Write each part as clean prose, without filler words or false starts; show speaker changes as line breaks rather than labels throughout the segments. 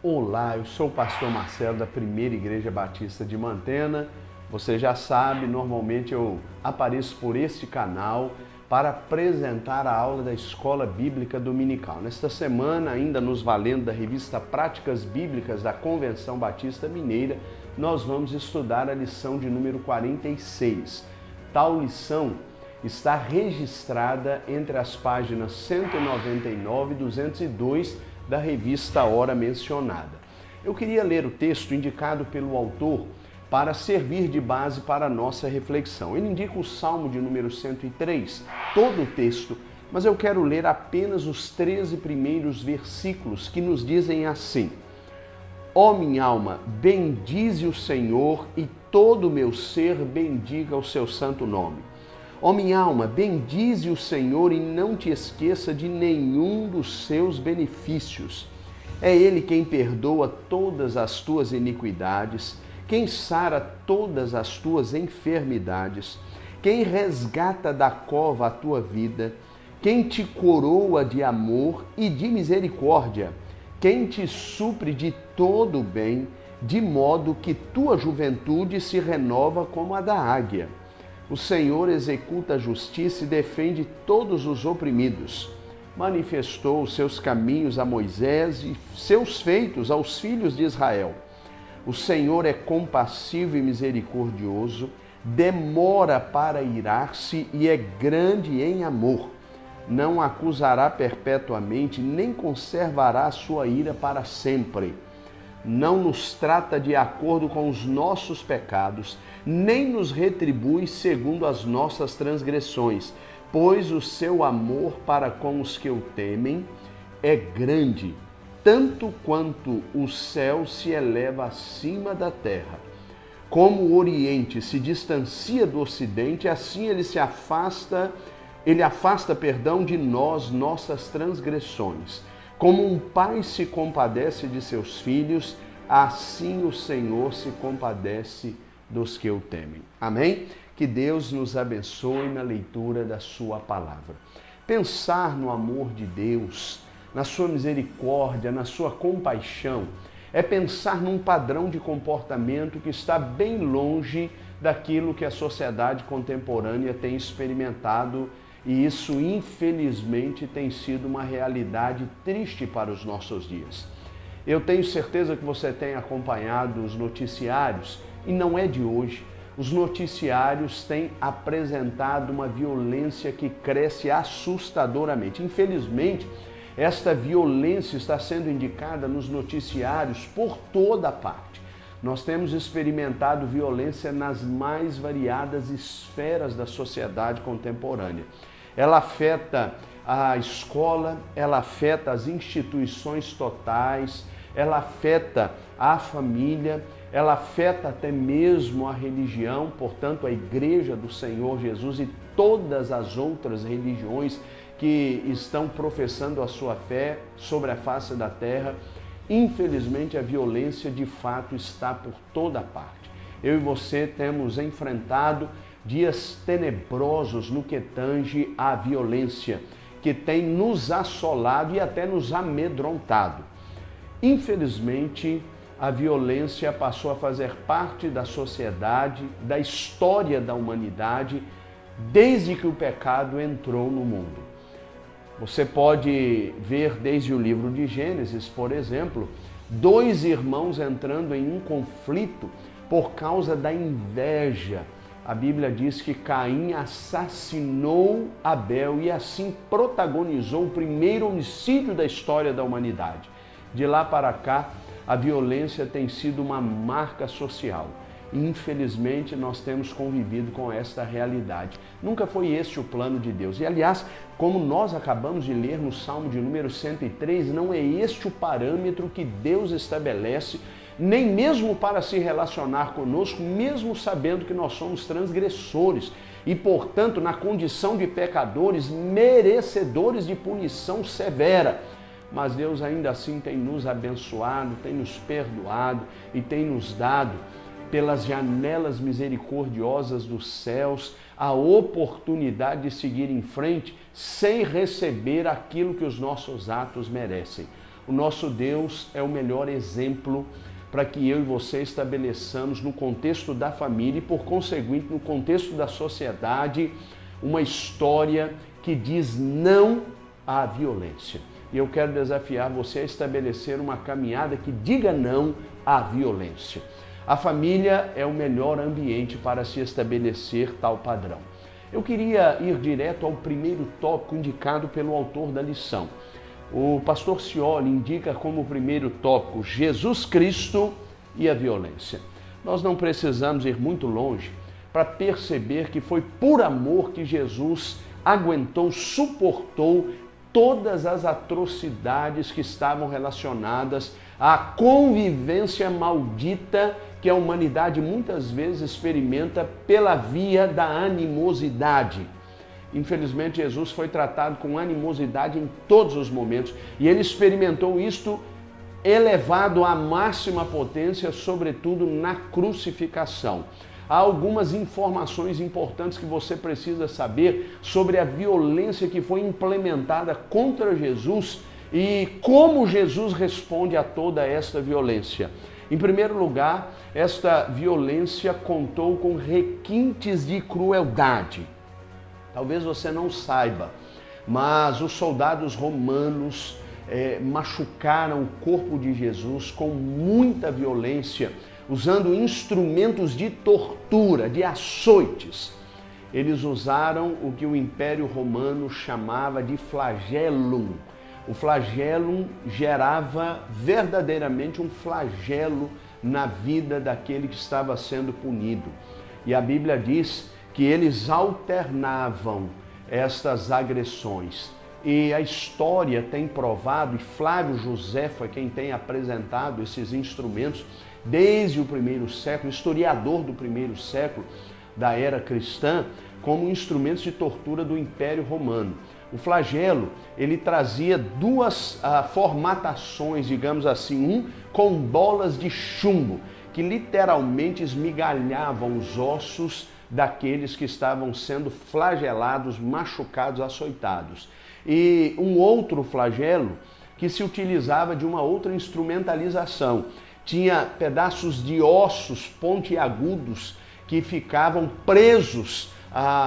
Olá, eu sou o pastor Marcelo da Primeira Igreja Batista de Mantena. Você já sabe, normalmente eu apareço por este canal para apresentar a aula da Escola Bíblica Dominical. Nesta semana, ainda nos valendo da revista Práticas Bíblicas da Convenção Batista Mineira, nós vamos estudar a lição de número 46. Tal lição está registrada entre as páginas 199 e 202 da revista ora mencionada. Eu queria ler o texto indicado pelo autor para servir de base para a nossa reflexão. Ele indica o Salmo de número 103, todo o texto, mas eu quero ler apenas os 13 primeiros versículos que nos dizem assim: Ó minha alma, bendize o Senhor e todo o meu ser bendiga o seu santo nome. Ó minha alma, bendize o Senhor e não te esqueça de nenhum dos seus benefícios. É Ele quem perdoa todas as tuas iniquidades, quem sara todas as tuas enfermidades, quem resgata da cova a tua vida, quem te coroa de amor e de misericórdia, quem te supre de todo o bem, de modo que tua juventude se renova como a da águia. O Senhor executa a justiça e defende todos os oprimidos. Manifestou os seus caminhos a Moisés e seus feitos aos filhos de Israel. O Senhor é compassivo e misericordioso, demora para irar-se e é grande em amor. Não acusará perpetuamente, nem conservará a sua ira para sempre. Não nos trata de acordo com os nossos pecados, nem nos retribui segundo as nossas transgressões, pois o seu amor para com os que o temem é grande, tanto quanto o céu se eleva acima da terra. Como o Oriente se distancia do Ocidente, assim ele afasta de nós nossas transgressões. Como um pai se compadece de seus filhos, assim o Senhor se compadece dos que o temem. Amém? Que Deus nos abençoe na leitura da sua palavra. Pensar no amor de Deus, na sua misericórdia, na sua compaixão, é pensar num padrão de comportamento que está bem longe daquilo que a sociedade contemporânea tem experimentado. E isso, infelizmente, tem sido uma realidade triste para os nossos dias. Eu tenho certeza que você tem acompanhado os noticiários, e não é de hoje. Os noticiários têm apresentado uma violência que cresce assustadoramente. Infelizmente, esta violência está sendo indicada nos noticiários por toda parte. Nós temos experimentado violência nas mais variadas esferas da sociedade contemporânea. Ela afeta a escola, ela afeta as instituições totais, ela afeta a família, ela afeta até mesmo a religião, portanto a Igreja do Senhor Jesus e todas as outras religiões que estão professando a sua fé sobre a face da terra. Infelizmente a violência de fato está por toda parte. Eu e você temos enfrentado dias tenebrosos no que tange à violência, que tem nos assolado e até nos amedrontado. Infelizmente, a violência passou a fazer parte da sociedade, da história da humanidade, desde que o pecado entrou no mundo. Você pode ver desde o livro de Gênesis, por exemplo, dois irmãos entrando em um conflito por causa da inveja. A Bíblia diz que Caim assassinou Abel e assim protagonizou o primeiro homicídio da história da humanidade. De lá para cá, a violência tem sido uma marca social. Infelizmente, nós temos convivido com esta realidade. Nunca foi este o plano de Deus. E, aliás, como nós acabamos de ler no Salmo de número 103, não é este o parâmetro que Deus estabelece, nem mesmo para se relacionar conosco, mesmo sabendo que nós somos transgressores e, portanto, na condição de pecadores, merecedores de punição severa. Mas Deus ainda assim tem nos abençoado, tem nos perdoado e tem nos dado, pelas janelas misericordiosas dos céus, a oportunidade de seguir em frente sem receber aquilo que os nossos atos merecem. O nosso Deus é o melhor exemplo para que eu e você estabeleçamos no contexto da família e, por conseguinte, no contexto da sociedade, uma história que diz não à violência. E eu quero desafiar você a estabelecer uma caminhada que diga não à violência. A família é o melhor ambiente para se estabelecer tal padrão. Eu queria ir direto ao primeiro tópico indicado pelo autor da lição. O pastor Scioli indica como primeiro tópico Jesus Cristo e a violência. Nós não precisamos ir muito longe para perceber que foi por amor que Jesus aguentou, suportou todas as atrocidades que estavam relacionadas à convivência maldita que a humanidade muitas vezes experimenta pela via da animosidade. Infelizmente, Jesus foi tratado com animosidade em todos os momentos e ele experimentou isto elevado à máxima potência, sobretudo na crucificação. Há algumas informações importantes que você precisa saber sobre a violência que foi implementada contra Jesus e como Jesus responde a toda esta violência. Em primeiro lugar, esta violência contou com requintes de crueldade. Talvez você não saiba, mas os soldados romanos machucaram o corpo de Jesus com muita violência, usando instrumentos de tortura, de açoites. Eles usaram o que o Império Romano chamava de flagellum. O flagellum gerava verdadeiramente um flagelo na vida daquele que estava sendo punido. E a Bíblia diz que eles alternavam estas agressões. E a história tem provado, e Flávio José foi quem tem apresentado esses instrumentos desde o primeiro século, historiador do primeiro século da era cristã, como instrumentos de tortura do Império Romano. O flagelo, ele trazia duas formatações, digamos assim, com bolas de chumbo, que literalmente esmigalhavam os ossos daqueles que estavam sendo flagelados, machucados, açoitados. E um outro flagelo que se utilizava de uma outra instrumentalização. Tinha pedaços de ossos pontiagudos que ficavam presos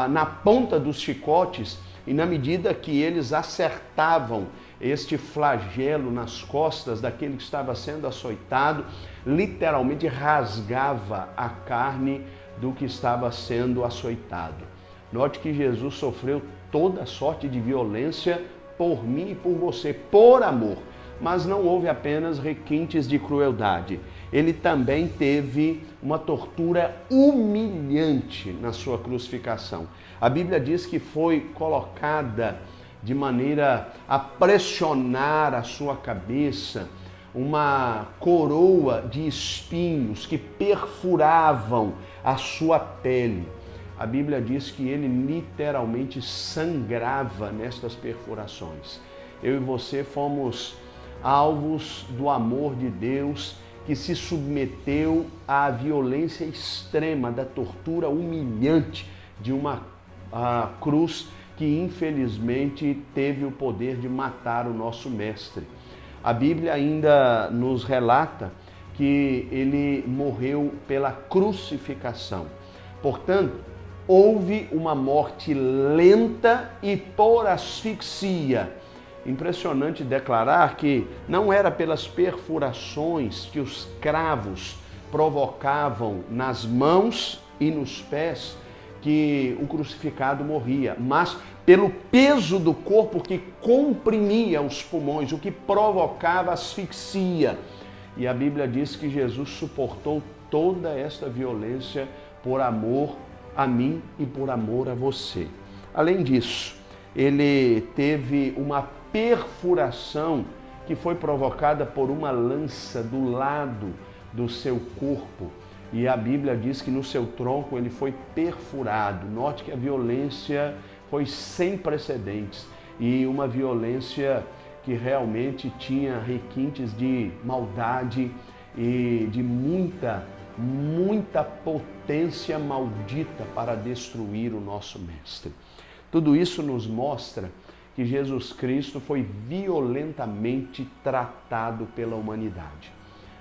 na ponta dos chicotes e na medida que eles acertavam este flagelo nas costas daquele que estava sendo açoitado, literalmente rasgava a carne do que estava sendo açoitado. Note que Jesus sofreu toda sorte de violência por mim e por você, por amor. Mas não houve apenas requintes de crueldade. Ele também teve uma tortura humilhante na sua crucificação. A Bíblia diz que foi colocada de maneira a pressionar a sua cabeça uma coroa de espinhos que perfuravam a sua pele. A Bíblia diz que ele literalmente sangrava nestas perfurações. Eu e você fomos alvos do amor de Deus que se submeteu à violência extrema da tortura humilhante de uma cruz que infelizmente teve o poder de matar o nosso mestre. A Bíblia ainda nos relata que ele morreu pela crucificação. Portanto, houve uma morte lenta e por asfixia. Impressionante declarar que não era pelas perfurações que os cravos provocavam nas mãos e nos pés que o crucificado morria, mas pelo peso do corpo que comprimia os pulmões, o que provocava asfixia. E a Bíblia diz que Jesus suportou toda esta violência por amor a mim e por amor a você. Além disso, ele teve uma perfuração que foi provocada por uma lança do lado do seu corpo. E a Bíblia diz que no seu tronco ele foi perfurado. Note que a violência foi sem precedentes e uma violência que realmente tinha requintes de maldade e de muita potência maldita para destruir o nosso mestre. Tudo isso nos mostra que Jesus Cristo foi violentamente tratado pela humanidade.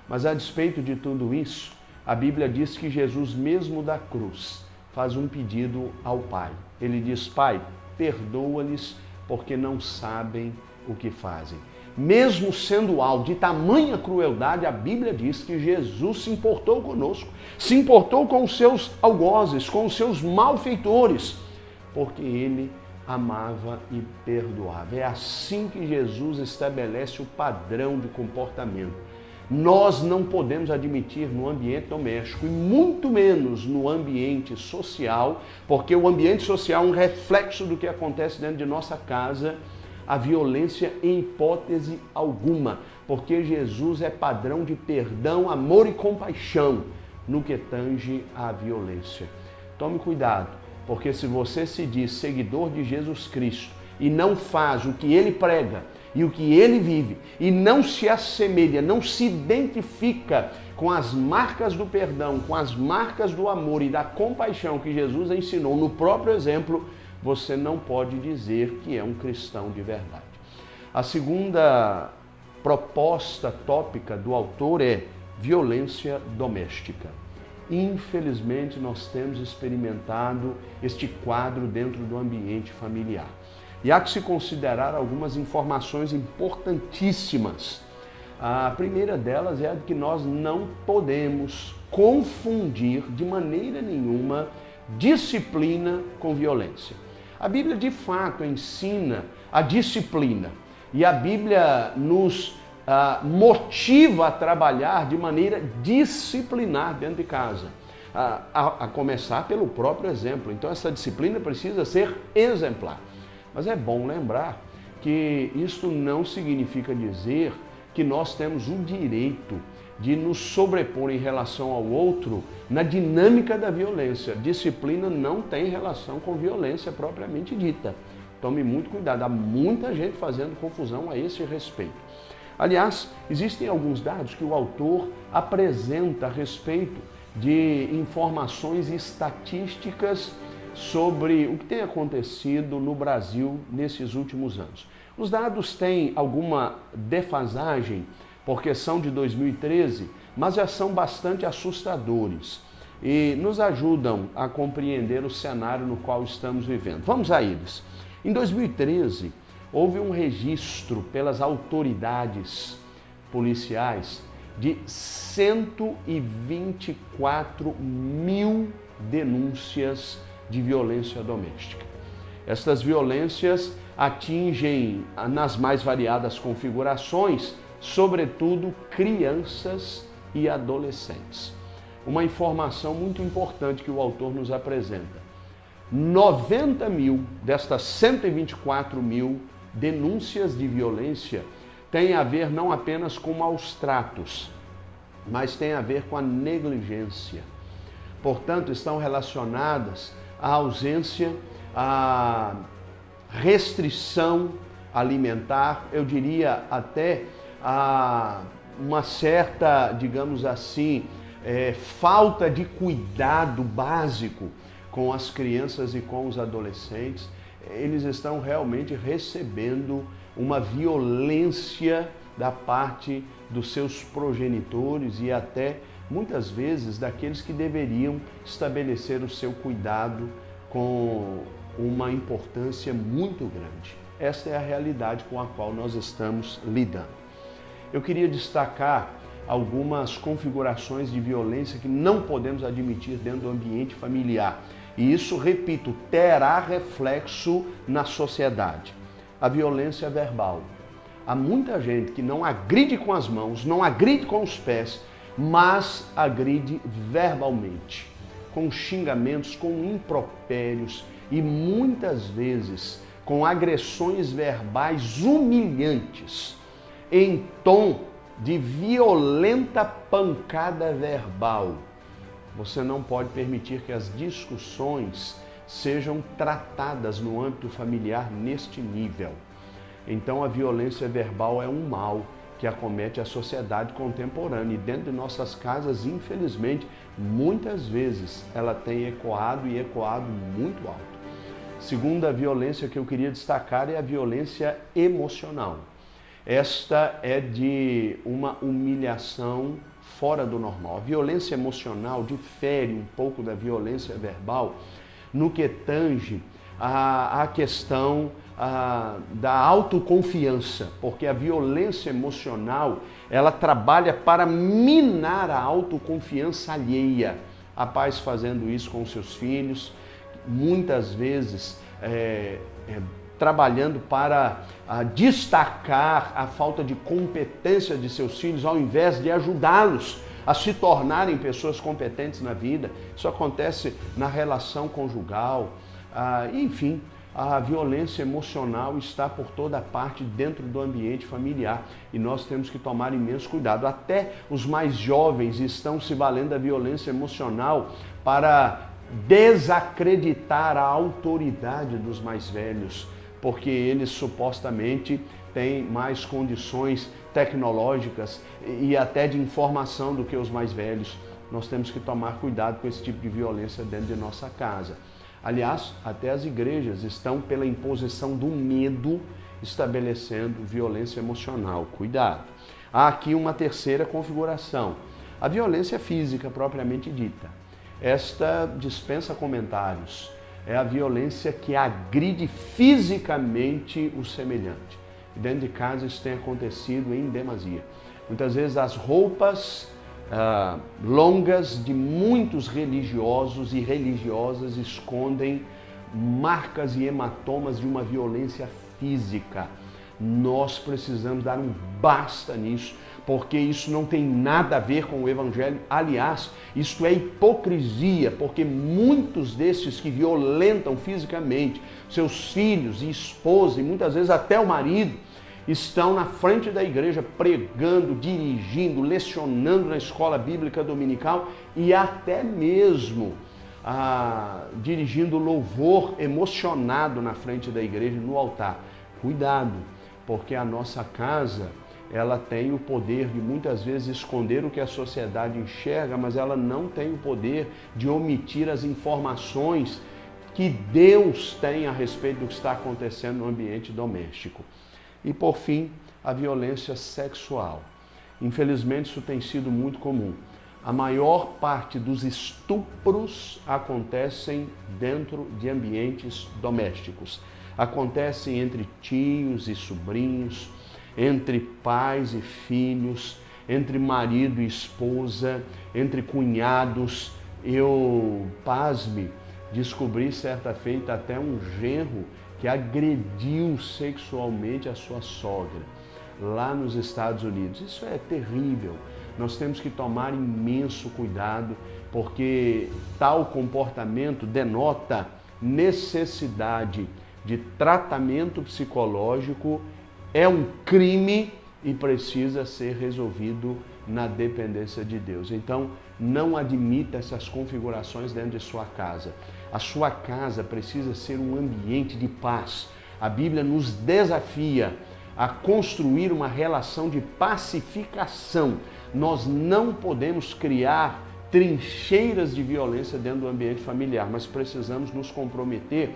Mas a despeito de tudo isso, a Bíblia diz que Jesus, mesmo da cruz, faz um pedido ao Pai. Ele diz: Pai, perdoa-lhes porque não sabem o que fazem. Mesmo sendo alvo de tamanha crueldade, a Bíblia diz que Jesus se importou conosco, se importou com os seus algozes, com os seus malfeitores, porque ele amava e perdoava. É assim que Jesus estabelece o padrão de comportamento. Nós não podemos admitir no ambiente doméstico e muito menos no ambiente social, porque o ambiente social é um reflexo do que acontece dentro de nossa casa, a violência em hipótese alguma, porque Jesus é padrão de perdão, amor e compaixão no que tange à violência. Tome cuidado, porque se você se diz seguidor de Jesus Cristo e não faz o que ele prega e o que ele vive, e não se assemelha, não se identifica com as marcas do perdão, com as marcas do amor e da compaixão que Jesus ensinou no próprio exemplo, você não pode dizer que é um cristão de verdade. A segunda proposta tópica do autor é violência doméstica. Infelizmente, nós temos experimentado este quadro dentro do ambiente familiar. E há que se considerar algumas informações importantíssimas. A primeira delas é a de que nós não podemos confundir de maneira nenhuma disciplina com violência. A Bíblia de fato ensina a disciplina e a Bíblia nos motiva a trabalhar de maneira disciplinar dentro de casa, a começar pelo próprio exemplo. Então essa disciplina precisa ser exemplar. Mas é bom lembrar que isto não significa dizer que nós temos o direito de nos sobrepor em relação ao outro na dinâmica da violência. Disciplina não tem relação com violência propriamente dita. Tome muito cuidado, há muita gente fazendo confusão a esse respeito. Aliás, existem alguns dados que o autor apresenta a respeito de informações estatísticas sobre o que tem acontecido no Brasil nesses últimos anos. Os dados têm alguma defasagem, porque são de 2013, mas já são bastante assustadores e nos ajudam a compreender o cenário no qual estamos vivendo. Vamos a eles. Em 2013, houve um registro pelas autoridades policiais de 124 mil denúncias de violência doméstica. Estas violências atingem, nas mais variadas configurações, sobretudo crianças e adolescentes. Uma informação muito importante que o autor nos apresenta: 90 mil destas 124 mil denúncias de violência têm a ver não apenas com maus tratos, mas têm a ver com a negligência. Portanto, estão relacionadas à ausência, à restrição alimentar, eu diria até a uma certa, digamos assim, falta de cuidado básico com as crianças e com os adolescentes. Eles estão realmente recebendo uma violência da parte dos seus progenitores e até muitas vezes daqueles que deveriam estabelecer o seu cuidado com uma importância muito grande. Esta é a realidade com a qual nós estamos lidando. Eu queria destacar algumas configurações de violência que não podemos admitir dentro do ambiente familiar. E isso, repito, terá reflexo na sociedade. A violência verbal. Há muita gente que não agride com as mãos, não agride com os pés, mas agride verbalmente, com xingamentos, com impropérios e muitas vezes com agressões verbais humilhantes, em tom de violenta pancada verbal. Você não pode permitir que as discussões sejam tratadas no âmbito familiar neste nível. Então a violência verbal é um mal que acomete a sociedade contemporânea e dentro de nossas casas, infelizmente, muitas vezes ela tem ecoado e ecoado muito alto. Segunda violência que eu queria destacar é a violência emocional. Esta é de uma humilhação fora do normal. A violência emocional difere um pouco da violência verbal no que tange a questão da autoconfiança, porque a violência emocional, ela trabalha para minar a autoconfiança alheia. A pais fazendo isso com seus filhos, muitas vezes trabalhando para destacar a falta de competência de seus filhos, ao invés de ajudá-los a se tornarem pessoas competentes na vida. Isso acontece na relação conjugal, enfim. A violência emocional está por toda parte dentro do ambiente familiar e nós temos que tomar imenso cuidado. Até os mais jovens estão se valendo da violência emocional para desacreditar a autoridade dos mais velhos, porque eles supostamente têm mais condições tecnológicas e até de informação do que os mais velhos. Nós temos que tomar cuidado com esse tipo de violência dentro de nossa casa. Aliás, até as igrejas estão, pela imposição do medo, estabelecendo violência emocional. Cuidado. Há aqui uma terceira configuração, a violência física propriamente dita. Esta dispensa comentários. É a violência que agride fisicamente o semelhante. Dentro de casa isso tem acontecido em demasia. Muitas vezes as roupas longas de muitos religiosos e religiosas escondem marcas e hematomas de uma violência física. Nós precisamos dar um basta nisso, porque isso não tem nada a ver com o Evangelho. Aliás, isso é hipocrisia, porque muitos desses que violentam fisicamente seus filhos e esposa, e muitas vezes até o marido, estão na frente da igreja pregando, dirigindo, lecionando na escola bíblica dominical e até mesmo dirigindo louvor emocionado na frente da igreja, no altar. Cuidado, porque a nossa casa, ela tem o poder de muitas vezes esconder o que a sociedade enxerga, mas ela não tem o poder de omitir as informações que Deus tem a respeito do que está acontecendo no ambiente doméstico. E por fim, a violência sexual. Infelizmente isso tem sido muito comum. A maior parte dos estupros acontecem dentro de ambientes domésticos. Acontecem entre tios e sobrinhos, entre pais e filhos, entre marido e esposa, entre cunhados. Eu, pasme, descobri certa feita até um genro que agrediu sexualmente a sua sogra, lá nos Estados Unidos. Isso é terrível. Nós temos que tomar imenso cuidado, porque tal comportamento denota necessidade de tratamento psicológico, é um crime e precisa ser resolvido na dependência de Deus. Então, não admita essas configurações dentro de sua casa. A sua casa precisa ser um ambiente de paz. A Bíblia nos desafia a construir uma relação de pacificação. Nós não podemos criar trincheiras de violência dentro do ambiente familiar, mas precisamos nos comprometer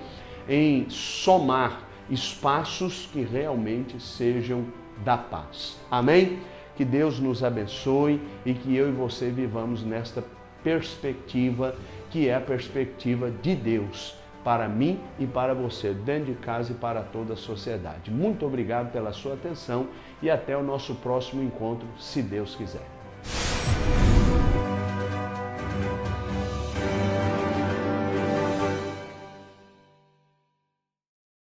em somar espaços que realmente sejam da paz. Amém? Que Deus nos abençoe e que eu e você vivamos nesta perspectiva, que é a perspectiva de Deus para mim e para você, dentro de casa e para toda a sociedade. Muito obrigado pela sua atenção e até o nosso próximo encontro, se Deus quiser.